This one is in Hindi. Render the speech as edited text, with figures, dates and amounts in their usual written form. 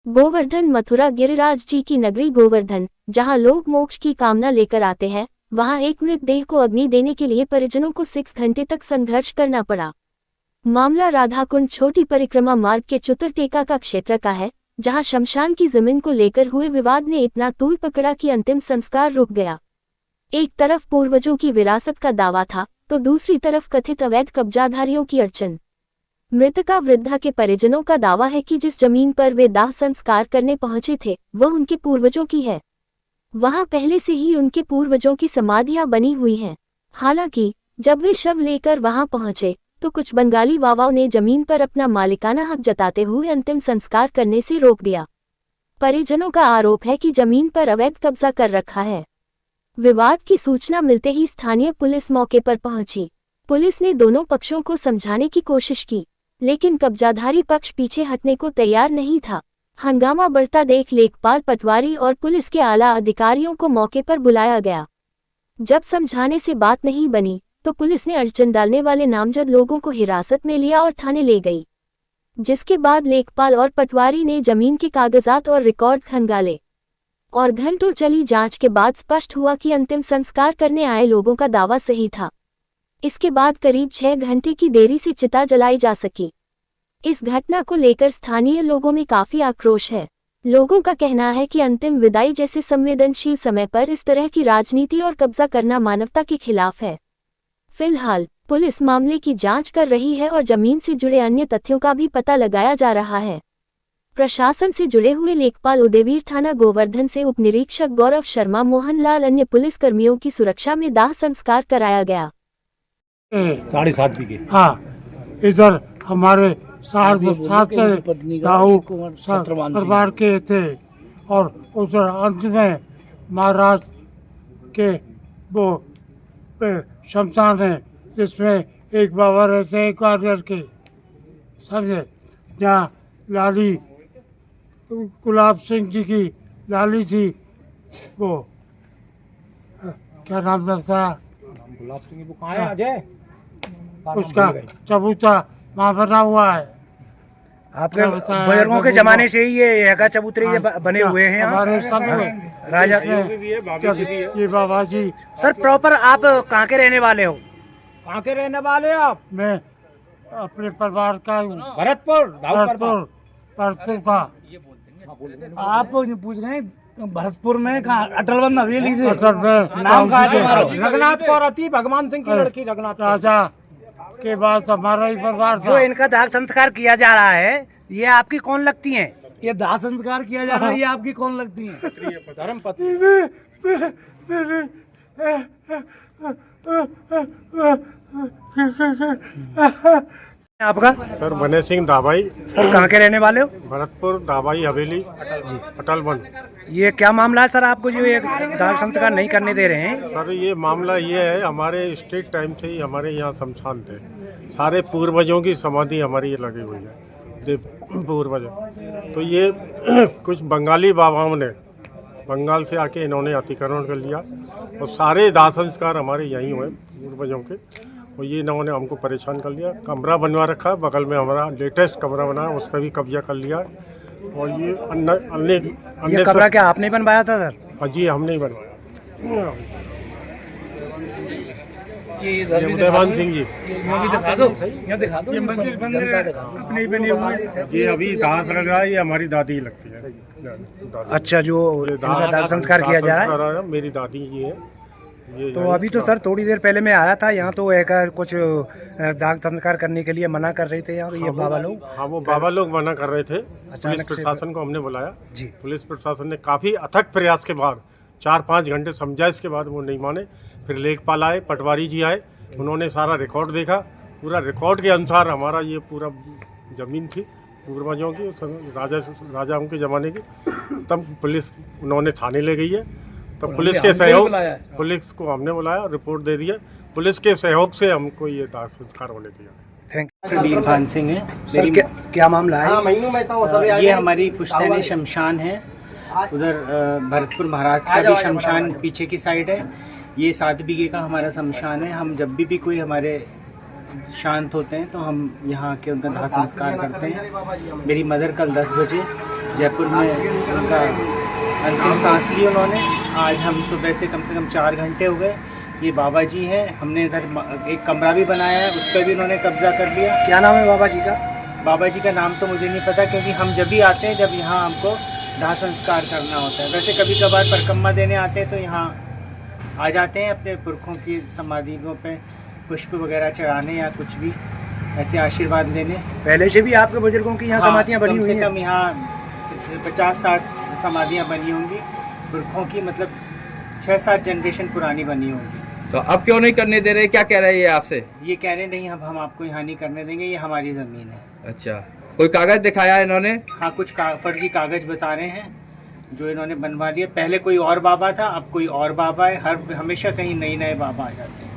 गोवर्धन मथुरा गिरिराज जी की नगरी गोवर्धन, जहां लोग मोक्ष की कामना लेकर आते हैं, वहां एक मृतदेह को अग्नि देने के लिए परिजनों को 6 घंटे तक संघर्ष करना पड़ा। मामला राधाकुंड छोटी परिक्रमा मार्ग के चुतरटेका का क्षेत्र का है, जहां शमशान की जमीन को लेकर हुए विवाद ने इतना तूल पकड़ा कि अंतिम संस्कार रुक गया। एक तरफ पूर्वजों की विरासत का दावा था, तो दूसरी तरफ कथित अवैध कब्जाधारियों की अड़चन। मृतका वृद्धा के परिजनों का दावा है कि जिस जमीन पर वे दाह संस्कार करने पहुंचे थे, वह उनके पूर्वजों की है। वहां पहले से ही उनके पूर्वजों की समाधियां बनी हुई हैं। हालांकि जब वे शव लेकर वहां पहुंचे, तो कुछ बंगाली वावाओं ने जमीन पर अपना मालिकाना हक जताते हुए अंतिम संस्कार करने से रोक दिया। परिजनों का आरोप है कि जमीन पर अवैध कब्जा कर रखा है। विवाद की सूचना मिलते ही स्थानीय पुलिस मौके पर पहुंची। पुलिस ने दोनों पक्षों को समझाने की कोशिश की, लेकिन कब्जाधारी पक्ष पीछे हटने को तैयार नहीं था। हंगामा बढ़ता देख लेखपाल पटवारी और पुलिस के आला अधिकारियों को मौके पर बुलाया गया। जब समझाने से बात नहीं बनी, तो पुलिस ने अड़चन डालने वाले नामजद लोगों को हिरासत में लिया और थाने ले गई, जिसके बाद लेखपाल और पटवारी ने जमीन के कागजात और रिकॉर्ड खंगाले और घंटों चली जांच के बाद स्पष्ट हुआ कि अंतिम संस्कार करने आए लोगों का दावा सही था। इसके बाद करीब 6 घंटे की देरी से चिता जलाई जा सकी। इस घटना को लेकर स्थानीय लोगों में काफी आक्रोश है। लोगों का कहना है कि अंतिम विदाई जैसे संवेदनशील समय पर इस तरह की राजनीति और कब्जा करना मानवता के खिलाफ है। फिलहाल पुलिस मामले की जांच कर रही है और जमीन से जुड़े अन्य तथ्यों का भी पता लगाया जा रहा है। प्रशासन से जुड़े हुए लेखपाल उदयवीर थाना गोवर्धन से उप निरीक्षक गौरव शर्मा मोहनलाल अन्य पुलिसकर्मियों की सुरक्षा में दाह संस्कार कराया गया। 7.5 बीघे। हाँ, इधर हमारे साथ दाऊ परिवार के थे और उधर अंत में महाराज के वो शमशान है, जिसमें एक बाबा रहते हैं क्वार्टर के, समझे, जहाँ लाली गुलाब सिंह जी की लाली थी, वो क्या नाम था, गुलाब सिंह वो कहाँ है अजय? उसका चबूतरा वहाँ बना हुआ है। आपके बुजुर्गों के जमाने से ही ये हैगा चबूतरे ये बने हुए हैं हमारे सब राजा। ये बाबा जी। सर प्रॉपर आप कहाँ के रहने वाले हो? कहाँ के रहने वाले आप? मैं अपने परिवार का हूँ। भरतपुर का। आप पूछ रहे भरतपुर में कहाँ? अटलबंद हवेली से। नाम का रघुनाथ कौर थी, भगवान सिंह की लड़की रघुनाथ राजा के बाद हमारा ही परिवार जो इनका दाह संस्कार किया जा रहा है, ये आपकी कौन लगती हैं? ये दाह संस्कार किया जा रहा है, ये आपकी कौन लगती है? धर्म पत्नी। आपका? सर बने सिंह दाबाई। सर कहाँ के रहने वाले हो? भरतपुर दाबाई हवेली अटलबंद। ये क्या मामला है सर, आपको जो ये दाह संस्कार नहीं करने दे रहे हैं? सर ये मामला ये है, हमारे स्टेट टाइम से ही हमारे यहाँ शमशान थे, सारे पूर्वजों की समाधि हमारी ये लगी हुई है, पूर्वज। तो ये कुछ बंगाली बाबाओं ने बंगाल से आके इन्होंने अतिक्रमण कर लिया और सारे दाह संस्कार हमारे यहीं हुए पूर्वजों के, और ये इन्होंने हमको परेशान कर लिया। कमरा बनवा रखा, बगल में हमारा लेटेस्ट कमरा बना है, उस पर भी कब्जा कर लिया। और ये अन्य कमरा क्या आपने बनवाया था सर? हाँ जी, हमने ही बनवाया। ये उदयवान सिंह जी। दिखा दो, दिखा दो। ये मंदिर बन रहा है, अपने बने हुए। ये अभी दाह लग रहा है, ये हमारी दादी लगती है। अच्छा, जो दाह संस्कार किया जा रहा है, मेरी दादी ये है। तो अभी तो सर थोड़ी देर पहले मैं आया था यहाँ, तो एक कुछ दाह संस्कार करने के लिए मना कर रहे थे यहाँ ये बाबा लोग। हाँ, वो बाबा लोग मना कर रहे थे। पुलिस प्रशासन को हमने बुलाया जी। पुलिस प्रशासन ने काफी अथक प्रयास के बाद 4-5 घंटे समझाइश के बाद वो नहीं माने। फिर लेखपाल आए, पटवारी जी आए, उन्होंने सारा रिकॉर्ड देखा। पूरा रिकॉर्ड के अनुसार हमारा ये पूरा जमीन थी पूर्वजों की, राजाओं के ज़माने की। तब पुलिस उन्होंने थाने ले गई है, तो पुलिस के सहयोग, पुलिस को हमने बुलाया, रिपोर्ट दे दिया। पुलिस के सहयोग से हमको ये दाह संस्कार होने दिया। थैंक वीर भान सिंह है। सर क्या मामला है? ये हमारी पुश्तैनी शमशान है, उधर भरतपुर महाराज का भी शमशान पीछे की साइड है। ये 7 बीघे का हमारा शमशान है। हम जब भी कोई हमारे शांत होते हैं तो हम यहाँ के उनका दाह संस्कार करते हैं। मेरी मदर कल 10 बजे जयपुर में उनका अंतिम सांस ली उन्होंने। आज हम सुबह से कम 4 घंटे हो गए। ये बाबा जी हैं। हमने इधर एक कमरा भी बनाया है, उस पर भी उन्होंने कब्जा कर लिया। क्या नाम है बाबा जी का? बाबा जी का नाम तो मुझे नहीं पता, क्योंकि हम जब भी आते हैं जब यहाँ हमको दाह संस्कार करना होता है। वैसे कभी कभार परिक्रमा देने आते हैं तो यहाँ आ जाते हैं अपने पुरखों की समाधियों पे पुष्प वगैरह चढ़ाने या कुछ भी ऐसे आशीर्वाद देने। पहले से भी आपके बुजुर्गों की यहाँ समाधियाँ बनी हुई कम से हैं? कम यहाँ 50-60 समाधियाँ बनी होंगी पुरखों की, मतलब 6-7 जनरेशन पुरानी बनी होंगी। तो अब क्यों नहीं करने दे रहे, क्या कह रहे हैं ये आपसे? ये कह रहे नहीं, अब हम आपको यहाँ नहीं करने देंगे, ये हमारी ज़मीन है। अच्छा, कोई कागज दिखाया है इन्होंने? हाँ, कुछ फर्जी कागज बता रहे हैं जो इन्होंने बनवा लिए। पहले कोई और बाबा था, अब कोई और बाबा है। हमेशा कहीं नए बाबा आ जाते हैं।